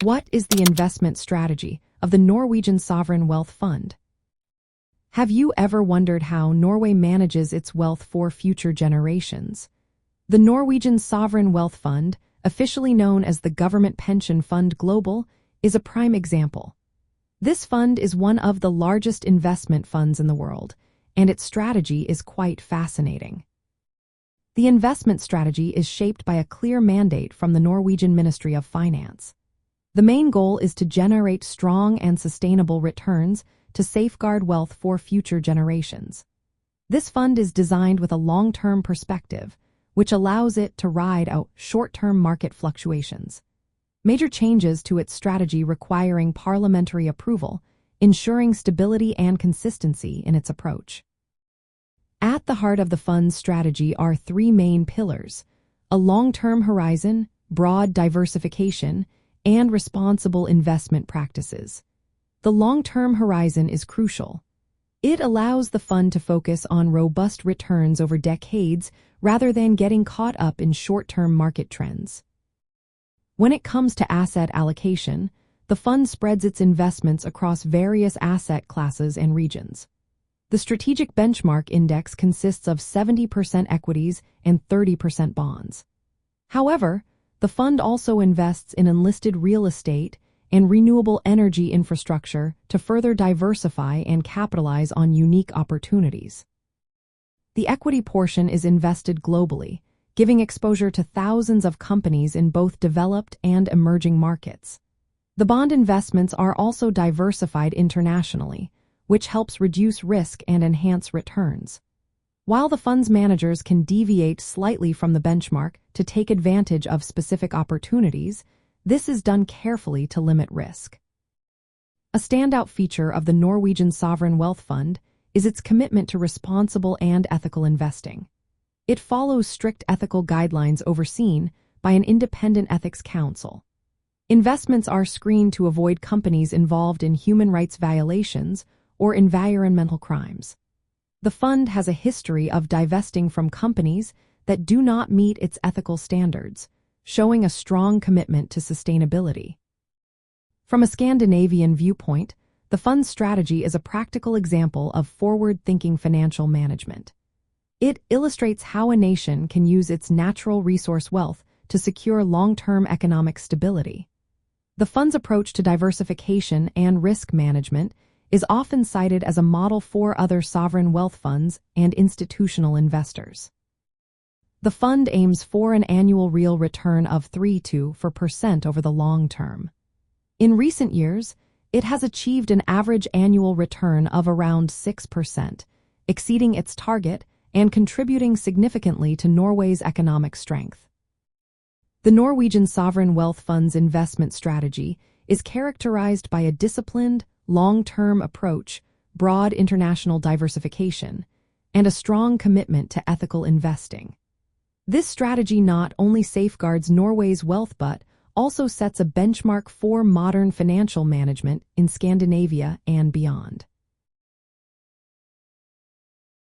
What is the investment strategy of the Norwegian Sovereign Wealth Fund? Have you ever wondered how Norway manages its wealth for future generations? The Norwegian Sovereign Wealth Fund, officially known as the Government Pension Fund Global, is a prime example. This fund is one of the largest investment funds in the world, and its strategy is quite fascinating. The investment strategy is shaped by a clear mandate from the Norwegian Ministry of Finance. The main goal is to generate strong and sustainable returns to safeguard wealth for future generations. This fund is designed with a long-term perspective, which allows it to ride out short-term market fluctuations. Major changes to its strategy requiring parliamentary approval, ensuring stability and consistency in its approach. At the heart of the fund's strategy are three main pillars: a long-term horizon, broad diversification, and responsible investment practices. The long-term horizon is crucial. It allows the fund to focus on robust returns over decades rather than getting caught up in short-term market trends. When it comes to asset allocation, the fund spreads its investments across various asset classes and regions. The strategic benchmark index consists of 70% equities and 30% bonds. However, the fund also invests in unlisted real estate and renewable energy infrastructure to further diversify and capitalize on unique opportunities. The equity portion is invested globally, giving exposure to thousands of companies in both developed and emerging markets. The bond investments are also diversified internationally, which helps reduce risk and enhance returns. While the fund's managers can deviate slightly from the benchmark to take advantage of specific opportunities, this is done carefully to limit risk. A standout feature of the Norwegian Sovereign Wealth Fund is its commitment to responsible and ethical investing. It follows strict ethical guidelines overseen by an independent ethics council. Investments are screened to avoid companies involved in human rights violations or environmental crimes. The fund has a history of divesting from companies that do not meet its ethical standards, showing a strong commitment to sustainability. From a Scandinavian viewpoint, the fund's strategy is a practical example of forward-thinking financial management. It illustrates how a nation can use its natural resource wealth to secure long-term economic stability. The fund's approach to diversification and risk management is often cited as a model for other sovereign wealth funds and institutional investors. The fund aims for an annual real return of 3% over the long term. In recent years, it has achieved an average annual return of around 6%, exceeding its target and contributing significantly to Norway's economic strength. The Norwegian Sovereign Wealth Fund's investment strategy is characterized by a disciplined, long-term approach, broad international diversification, and a strong commitment to ethical investing. This strategy not only safeguards Norway's wealth but also sets a benchmark for modern financial management in Scandinavia and beyond.